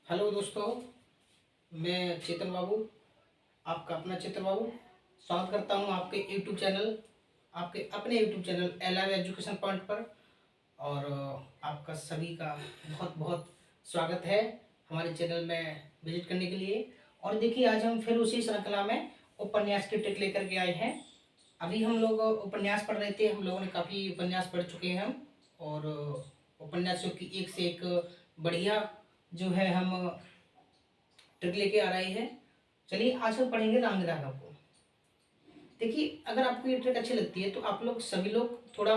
Hello दोस्तों, मैं चेतन बाबू, आपका अपना चेतन बाबू स्वागत करता हूं आपके यूट्यूब चैनल, आपके अपने YouTube channel alive education point पर। और आपका सभी का बहुत बहुत स्वागत है हमारे चैनल में विजिट करने के लिए। और देखिए, आज हम फिर उसी श्रृंखला में उपन्यास की ट्रिक लेकर के आए हैं। अभी हम लोग उपन्यास पढ़ रहे थे, हम लोगों ने काफ़ी उपन्यास पढ़ चुके हैं हम। और उपन्यासों की एक से एक बढ़िया जो है हम ट्रिक लेके आ रहे हैं। चलिए, आज हम पढ़ेंगे रांग राघव को। देखिए, अगर आपको ये ट्रिक अच्छी लगती है तो आप लोग सभी लोग थोड़ा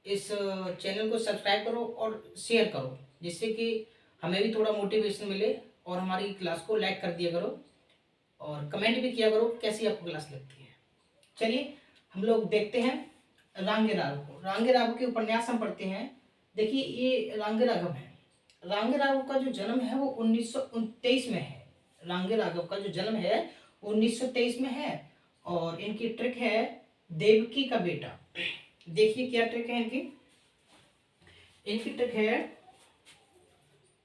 इस चैनल को सब्सक्राइब करो और शेयर करो, जिससे कि हमें भी थोड़ा मोटिवेशन मिले। और हमारी क्लास को लाइक कर दिया करो और कमेंट भी किया करो कैसी आपको क्लास लगती है। चलिए, हम लोग देखते हैं रांगे राघव को। रांगे राघव के उपन्यास हम पढ़ते हैं। देखिए, ये रांगे राघव है। रांगे राघव का जो जन्म है वो 1923 में है। रांगे राघव का जो जन्म है 1923 में है। और इनकी ट्रिक है देवकी का बेटा। देखिए क्या ट्रिक है इनकी। इनकी ट्रिक है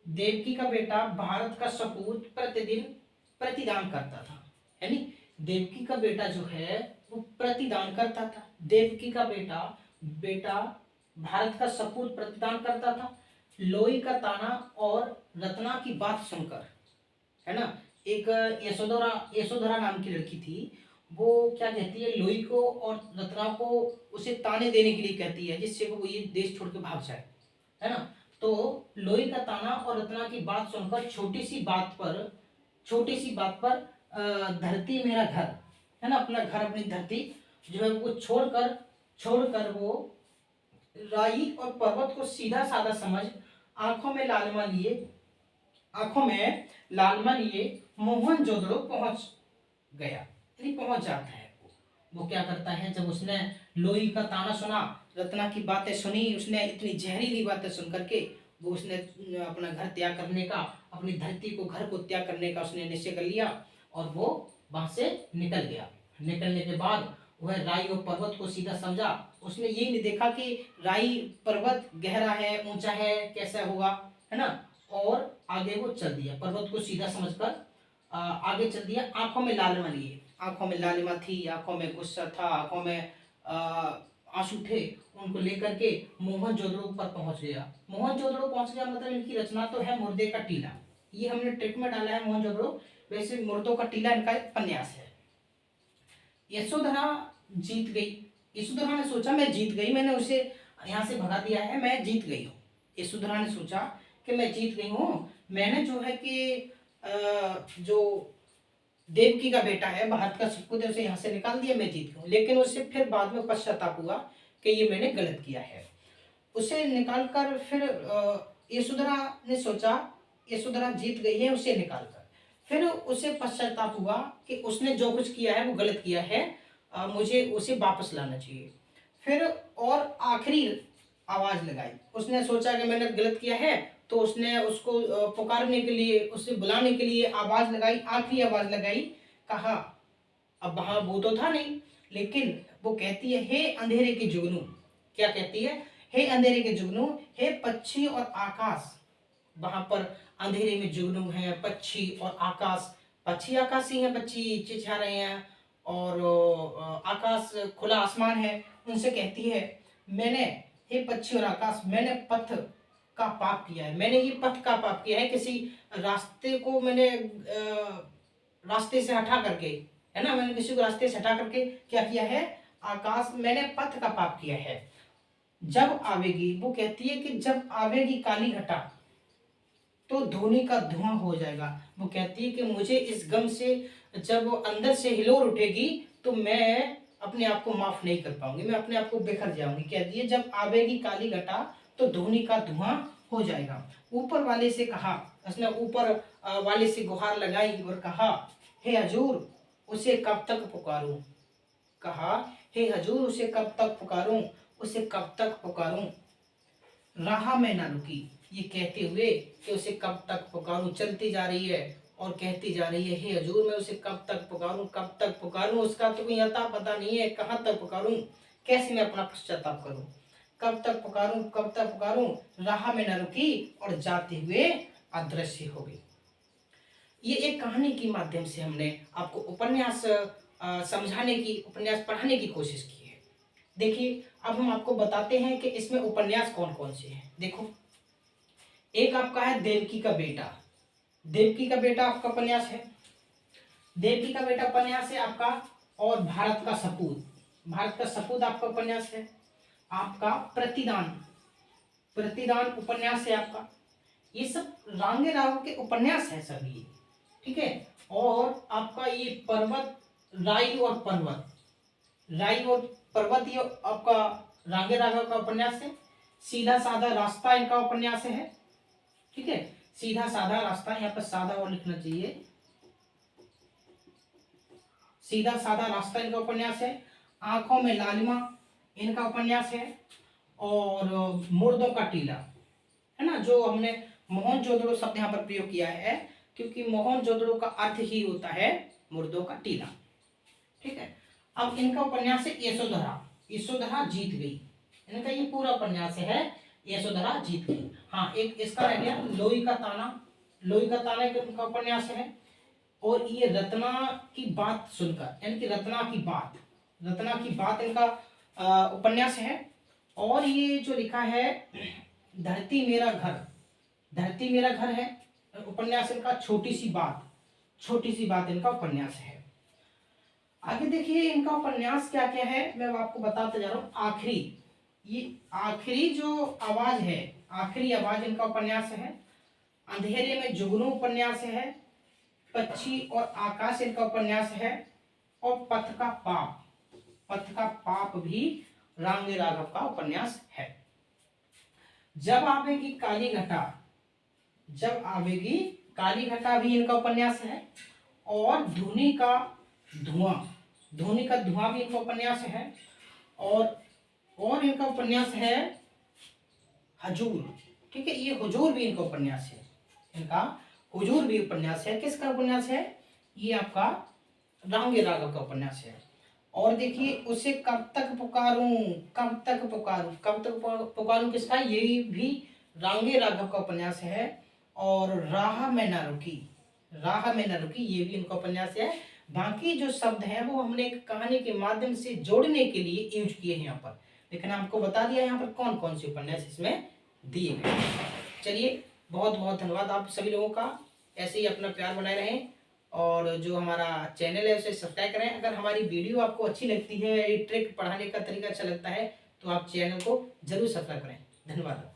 देवकी का बेटा भारत का सपूत प्रतिदिन प्रतिदान करता था। यानी देवकी का बेटा जो है वो प्रतिदान करता था। देवकी का बेटा बेटा भारत का सपूत प्रतिदान करता था। लोई का ताना और रत्ना की बात सुनकर, है ना। एक यशोधरा यशोधरा नाम की लड़की थी। वो क्या कहती है, लोई को और रत्ना को उसे ताने देने के लिए कहती है, जिससे वो ये देश छोड़ के भाग जाए, है ना। तो लोई का ताना और रत्ना की बात सुनकर छोटी सी बात पर धरती मेरा घर, है ना, अपना घर अपनी धरती जो है वो छोड़कर वो राई और पर्वत को सीधा साधा समझ आंखों में लालिमा लिए मोहन जोदड़ो पहुंच गया, यानी पहुंच जाता है। वो क्या करता है, जब उसने लोई का ताना सुना, रत्ना की बातें सुनी, उसने इतनी जहरीली बातें सुन करके वो उसने अपना घर त्याग करने का, अपनी धरती को, घर को त्याग करने का उसने निश्चय कर लिया। और वो वहां से निकल गया। निकलने के बाद वह राई और पर्वत को सीधा समझा। उसने ये नहीं देखा कि राई पर्वत गहरा है, ऊंचा है, कैसा होगा, है ना। और आगे वो चल दिया, पर्वत को सीधा समझकर आगे चल दिया। आंखों में लालिमा लिए, आंखों में लालिमा थी, आंखों में गुस्सा था, आंखों में आंसू थे। उनको लेकर के मोहनजोदड़ो पर पहुंच गया। मोहनजोदड़ो पहुंच गया मतलब इनकी रचना तो है मुर्दे का टीला। ये हमने ट्रिक में डाला है मोहनजोदड़ो, वैसे मुर्दों का टीला इनका उपन्यास है। यशोधरा जीत गई। यशोधरा ने सोचा मैं जीत गई, मैंने उसे यहाँ से भगा दिया है, मैं जीत गई हूँ। यशोधरा ने सोचा कि मैं जीत गई हूँ, मैंने जो है कि जो देवकी का बेटा है, भारत का सपूत है, उसे यहाँ से निकाल दिया, मैं जीत गई। लेकिन उसे फिर बाद में पश्चाताप हुआ कि ये मैंने गलत किया है। उसे निकाल कर फिर यशोधरा ने सोचा यशोधरा जीत गई है, उसे निकाल कर फिर उसे पश्चाताप हुआ कि उसने जो कुछ किया है वो गलत किया है, मुझे उसे वापस लाना चाहिए। फिर और आखिरी आवाज लगाई। उसने सोचा कि मैंने गलत किया है, तो उसने उसको पुकारने के लिए, उसे बुलाने के लिए आवाज लगाई, आखिरी आवाज लगाई। कहा, अब वहां वो तो था नहीं, लेकिन वो कहती है हे अंधेरे के जुगनू। क्या कहती है, हे अंधेरे के जुगनू, हे पक्षी और आकाश। वहां पर अंधेरे में जुगनू है, पक्षी और आकाश। पक्षी आकाशी है, पक्षी चिढ़ा रहे हैं, और आकाश खुला आसमान है। उनसे कहती है, मैंने, हे पक्षी और आकाश, मैंने पथ का पाप किया है। मैंने ये पथ का पाप किया है, किसी रास्ते को मैंने रास्ते से हटा करके, है ना, मैंने किसी को रास्ते से हटा करके क्या किया है, आकाश, मैंने पथ का पाप किया है। जब आवेगी, वो कहती है कि जब आवेगी काली घटा तो धोनी का धुआं हो जाएगा। वो कहती है कि मुझे इस गम से जब अंदर से हिलोर उठेगी तो मैं अपने आप को माफ नहीं कर पाऊंगी, मैं अपने आप को बिखर जाऊंगी। कहती है जब आवेगी काली घटा तो धोनी का धुआं हो जाएगा। ऊपर वाले से कहा, उसने ऊपर वाले से गुहार लगाई और कहा, हे हजूर, उसे कब तक पुकारूं। कहा, हे हजूर, उसे कब तक पुकारूं, उसे कब तक पुकारूं। राह में ना रुकी, ये कहते हुए कि उसे कब तक पुकारूं, चलती जा रही है और कहती जा रही है, हे हजूर, मैं उसे कब तक पुकारूं, कब तक पुकारूं। उसका तो कोई अता पता नहीं है, कहाँ तक पुकारूं, कैसे मैं अपना पश्चाताप करूं। कब तक पुकारूं, कब तक पुकारूं। राह में न रुकी और जाते हुए अदृश्य हो गई। ये एक कहानी के माध्यम से हमने आपको उपन्यास समझाने की, उपन्यास पढ़ाने की कोशिश की है। देखिए, अब हम आपको बताते हैं कि इसमें उपन्यास कौन कौन से हैं। देखो, एक आपका है देवकी का बेटा। देवकी का बेटा आपका उपन्यास है। देवकी का बेटा उपन्यास है आपका। और भारत का सपूत, भारत का सपूत आपका उपन्यास है। आपका प्रतिदान, प्रतिदान उपन्यास है आपका। ये सब रांगे राव के उपन्यास है सभी, ठीक है। और आपका ये पर्वत, राई और पर्वत, राई और पर्वत, ये आपका रांगे राघव का उपन्यास है। सीधा साधा रास्ता इनका उपन्यास है, ठीक है। सीधा साधा रास्ता, यहाँ पर साधा और लिखना चाहिए, सीधा साधा रास्ता इनका उपन्यास है। आंखों में लालिमा इनका उपन्यास है। और मुर्दों का टीला, है ना, जो हमने मोहनजोदड़ो शब्द यहाँ पर प्रयोग किया है क्योंकि मोहनजोदड़ो का अर्थ ही होता है मुर्दों का टीला, ठीक है। अब इनका उपन्यास है यशोधरा, यशोधरा जीत गई। इनका ये पूरा उपन्यास है यशोधरा जीत गई। हाँ, एक इसका रह गया लोई का ताना, लोई का ताना इनका उपन्यास है। और ये रत्ना की बात सुनकर, यानी कि रत्ना की बात, रत्ना की बात इनका उपन्यास है। और ये जो लिखा है धरती मेरा घर, धरती मेरा घर है उपन्यास इनका। छोटी सी बात, छोटी सी बात इनका उपन्यास है। आगे देखिए इनका उपन्यास क्या क्या है, मैं आपको बताते जा रहा हूँ। आखिरी, ये आखिरी जो आवाज है, आखिरी आवाज इनका उपन्यास है। अंधेरे में जुगनू उपन्यास है। पक्षी और आकाश इनका उपन्यास है। और पथ का पाप, पथ का पाप भी रांगे राघव का उपन्यास है। जब आवेगी काली घटा, जब आवेगी काली घटा भी इनका उपन्यास है। और धुनी का धुआं, धुनी का धुआं भी इनका उपन्यास है। और इनका उपन्यास है हजूर, ठीक है। ये हुजूर भी इनका उपन्यास है, इनका हुजूर भी उपन्यास है। किसका उपन्यास है? ये आपका रांगे राघव का उपन्यास है। और देखिए उसे कब तक पुकारूं, कब तक पुकारूं, कब तक पुकारूं किसका? ये भी रांगे राघव का उपन्यास है। और राह में न रुकी, राह में न रुकी ये भी इनका उपन्यास है। बाकी जो शब्द हैं वो हमने एक कहानी के माध्यम से जोड़ने के लिए यूज किए हैं यहाँ पर, लेकिन आपको बता दिया यहाँ पर कौन कौन से उपन्यास इसमें दिए गए। चलिए, बहुत बहुत धन्यवाद आप सभी लोगों का। ऐसे ही अपना प्यार बनाए रहें और जो हमारा चैनल है उसे सब्सक्राइब करें। अगर हमारी वीडियो आपको अच्छी लगती है, ये ट्रिक पढ़ाने का तरीका अच्छा लगता है तो आप चैनल को जरूर सब्सक्राइब करें। धन्यवाद।